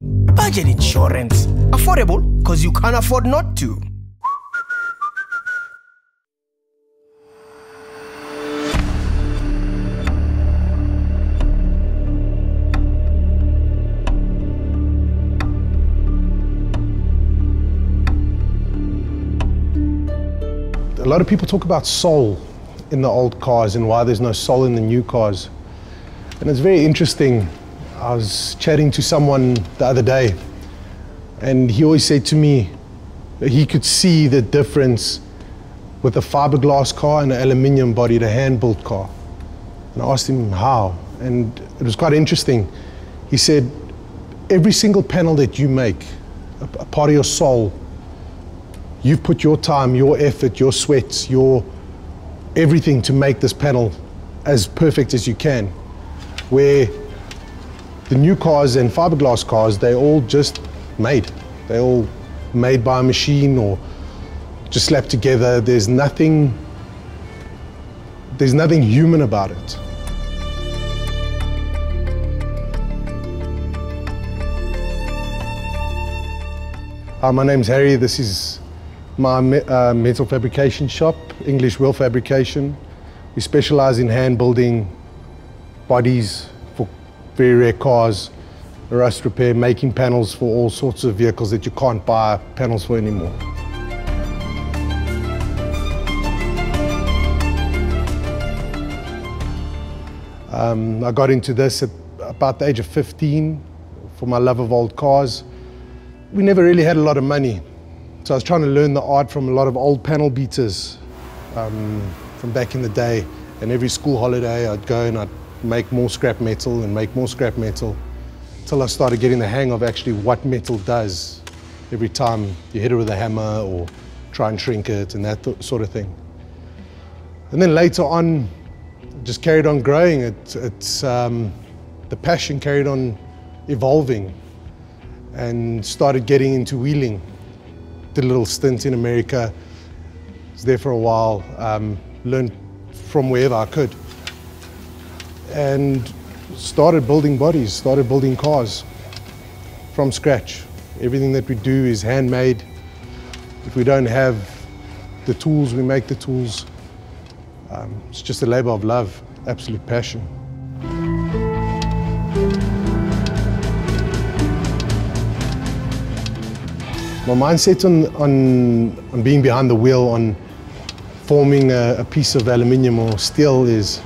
Budget insurance. Affordable because you can't afford not to. A lot of people talk about soul in the old cars and why there's no soul in the new cars. And it's very interesting. I was chatting to someone the other day, and he always said to me that he could see the difference with a fiberglass car and an aluminium bodied, a hand-built car. And I asked him how, and it was quite interesting. He said, every single panel that you make, a part of your soul, you've put your time, your effort, your sweat, your everything to make this panel as perfect as you can. Where the new cars and fiberglass cars, they're all just made. They're all made by a machine or just slapped together. There's nothing human about it. Hi, my name's Harry. This is my metal fabrication shop, English Wheel Fabrication. We specialize in hand building bodies for very rare cars, rust repair, making panels for all sorts of vehicles that you can't buy panels for anymore. I got into this at about the age of 15 for my love of old cars. We never really had a lot of money. So I was trying to learn the art from a lot of old panel beaters from back in the day. And every school holiday I'd go and I'd make more scrap metal and make more scrap metal until I started getting the hang of actually what metal does every time you hit it with a hammer or try and shrink it and that sort of thing. And then later on, just carried on growing. The passion carried on evolving and started getting into wheeling. Did a little stint in America, was there for a while, learned from wherever I could, and started building bodies, started building cars from scratch. Everything that we do is handmade. If we don't have the tools, we make the tools. It's just a labor of love, absolute passion. My mindset on being behind the wheel, on forming a piece of aluminium or steel is,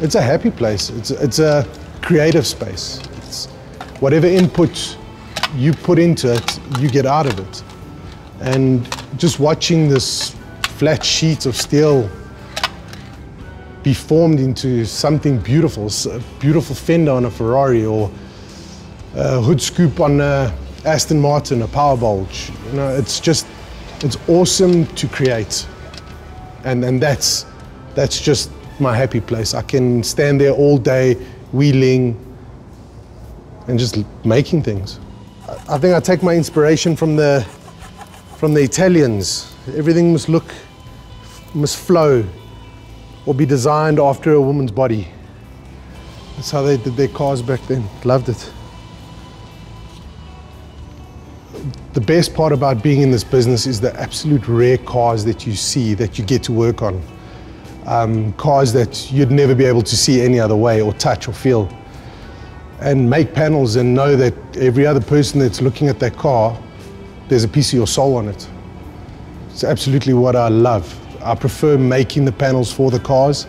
it's a happy place. It's a creative space. It's whatever input you put into it, you get out of it. And just watching this flat sheet of steel be formed into something beautiful, a beautiful fender on a Ferrari or a hood scoop on a Aston Martin, a power bulge. You know, it's awesome to create. And that's just my happy place. I can stand there all day wheeling and just making things. I think I take my inspiration from the Italians. Everything must flow or be designed after a woman's body. That's how they did their cars back then. Loved it. The best part about being in this business is the absolute rare cars that you see, that you get to work on. Cars that you'd never be able to see any other way or touch or feel. And make panels and know that every other person that's looking at that car, there's a piece of your soul on it. It's absolutely what I love. I prefer making the panels for the cars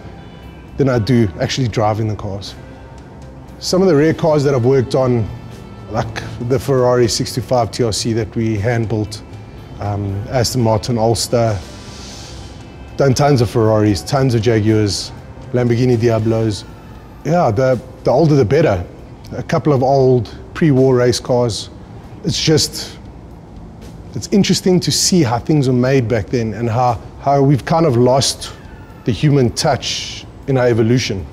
than I do actually driving the cars. Some of the rare cars that I've worked on, like the Ferrari 65 TRC that we hand-built, Aston Martin, Ulster, done tons of Ferraris, tons of Jaguars, Lamborghini Diablos. Yeah, the older the better. A couple of old pre-war race cars. It's interesting to see how things were made back then and how we've kind of lost the human touch in our evolution.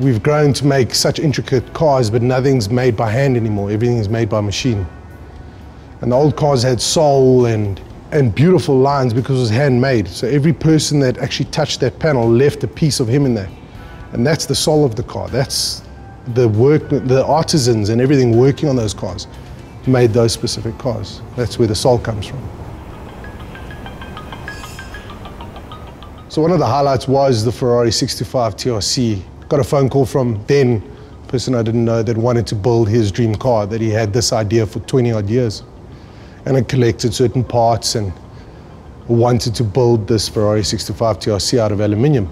We've grown to make such intricate cars, but nothing's made by hand anymore. Everything's made by machine. And the old cars had soul and beautiful lines because it was handmade. So every person that actually touched that panel left a piece of him in there. And that's the soul of the car. That's the artisans and everything working on those cars made those specific cars. That's where the soul comes from. So one of the highlights was the Ferrari 65 TRC. Got a phone call from then a person I didn't know that wanted to build his dream car, that he had this idea for 20 odd years. And I collected certain parts and wanted to build this Ferrari 65 TRC out of aluminium.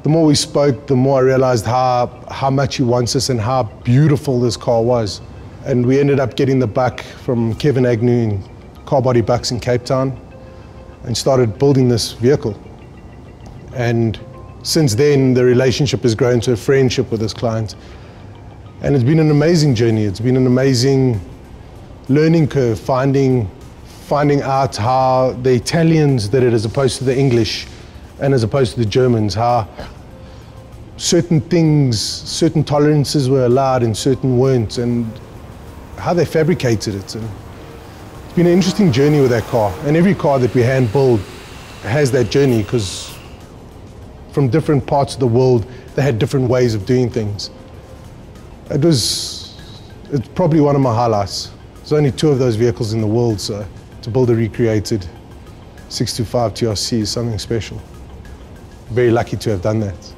The more we spoke, the more I realized how much he wants this and how beautiful this car was. And we ended up getting the buck from Kevin Agnew in Car Body Bucks in Cape Town and started building this vehicle. And since then, the relationship has grown to a friendship with this client. And it's been an amazing journey. It's been an amazing learning curve, finding out how the Italians did it as opposed to the English and as opposed to the Germans, how certain things, certain tolerances were allowed and certain weren't, and how they fabricated it. And it's been an interesting journey with that car. And every car that we hand build has that journey, because from different parts of the world, they had different ways of doing things. It's probably one of my highlights. There's only 2 of those vehicles in the world, so to build a recreated 625 TRC is something special. Very lucky to have done that.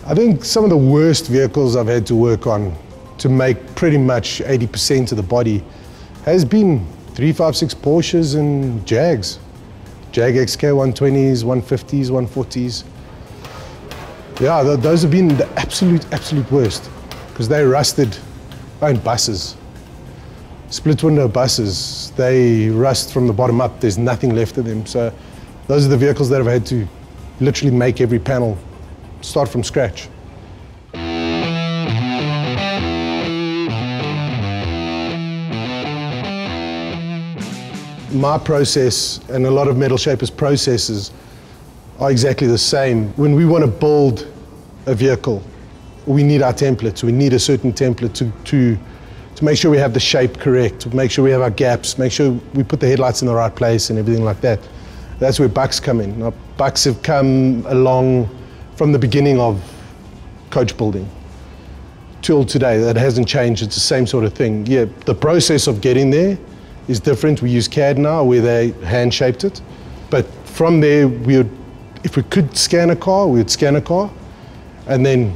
I think some of the worst vehicles I've had to work on to make pretty much 80% of the body has been 356 Porsches and Jags. Jag XK 120s, 150s, 140s. Yeah, those have been the absolute worst, because they rusted. And buses, split window buses, they rust from the bottom up. There's nothing left of them. So those are the vehicles that I've had to literally make every panel, start from scratch. My process and a lot of metal shapers' processes are exactly the same. When we want to build a vehicle, we need our templates. We need a certain template to make sure we have the shape correct, to make sure we have our gaps, make sure we put the headlights in the right place and everything like that. That's where bucks come in. Now, bucks have come along from the beginning of coach building till today. That hasn't changed. It's the same sort of thing. Yeah, the process of getting there is different. We use CAD now, where they hand-shaped it. But from there, if we could scan a car, we would scan a car and then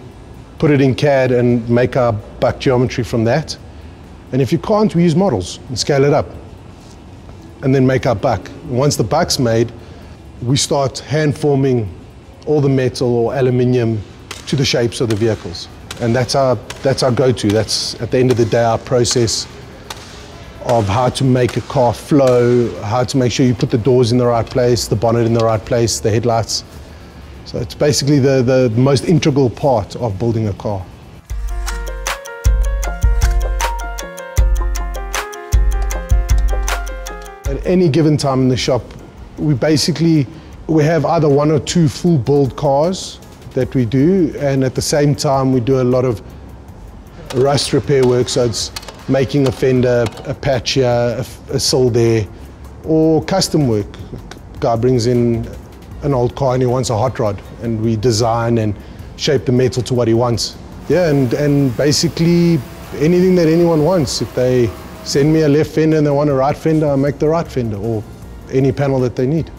put it in CAD and make our buck geometry from that. And if you can't, we use models and scale it up and then make our buck. And once the buck's made, we start hand forming all the metal or aluminium to the shapes of the vehicles. And that's our go-to. That's, at the end of the day, our process of how to make a car flow, how to make sure you put the doors in the right place, the bonnet in the right place, the headlights. So it's basically the most integral part of building a car. At any given time in the shop, we have either 1 or 2 full build cars that we do, and at the same time we do a lot of rust repair work, so it's making a fender, a patch here, a sill there, or custom work. A guy brings in an old car and he wants a hot rod, and we design and shape the metal to what he wants. Yeah, and basically anything that anyone wants. If they send me a left fender and they want a right fender, I make the right fender, or any panel that they need.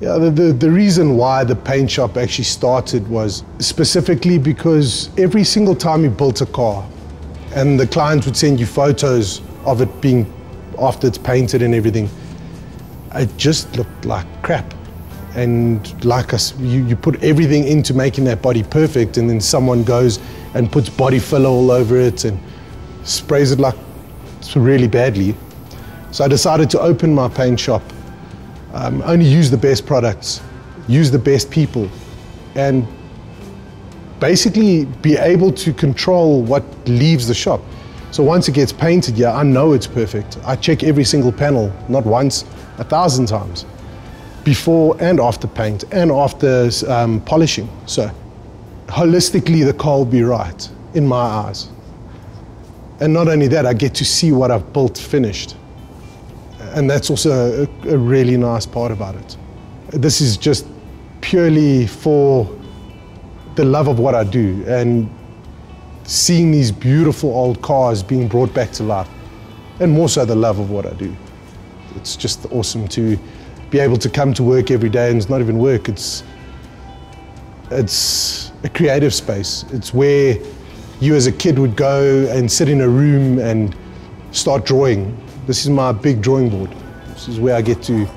Yeah, the reason why the paint shop actually started was specifically because every single time you built a car and the client would send you photos of it being after it's painted and everything, it just looked like crap. And like you put everything into making that body perfect, and then someone goes and puts body filler all over it and sprays it like really badly. So I decided to open my paint shop, only use the best products, use the best people, and basically be able to control what leaves the shop. So once it gets painted, yeah, I know it's perfect. I check every single panel, not once, 1,000 times, before and after paint and after polishing. So holistically, the car will be right in my eyes. And not only that, I get to see what I've built finished. And that's also a really nice part about it. This is just purely for the love of what I do and seeing these beautiful old cars being brought back to life, and more so the love of what I do. It's just awesome to be able to come to work every day, and it's not even work, it's a creative space. It's where you as a kid would go and sit in a room and start drawing. This is my big drawing board. This is where I get to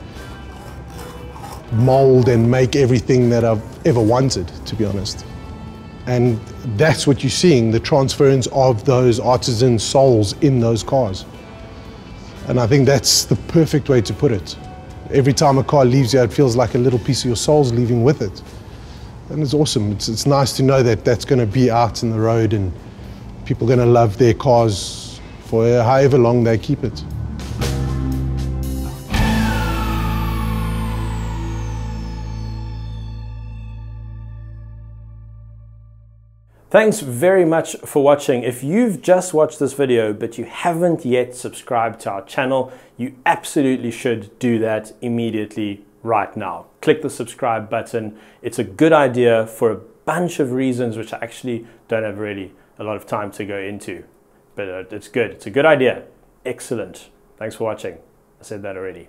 mold and make everything that I've ever wanted, to be honest. And that's what you're seeing, the transference of those artisan souls in those cars. And I think that's the perfect way to put it. Every time a car leaves you, it feels like a little piece of your soul's leaving with it. And it's awesome. It's nice to know that that's going to be out in the road and people are going to love their cars for however long they keep it. Thanks very much for watching. If you've just watched this video but you haven't yet subscribed to our channel, you absolutely should do that immediately right now. Click the subscribe button. It's a good idea for a bunch of reasons which I actually don't have really a lot of time to go into. But it's good. It's a good idea. Excellent. Thanks for watching. I said that already.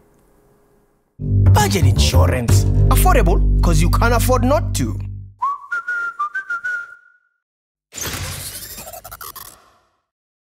Budget insurance. Affordable because you can't afford not to.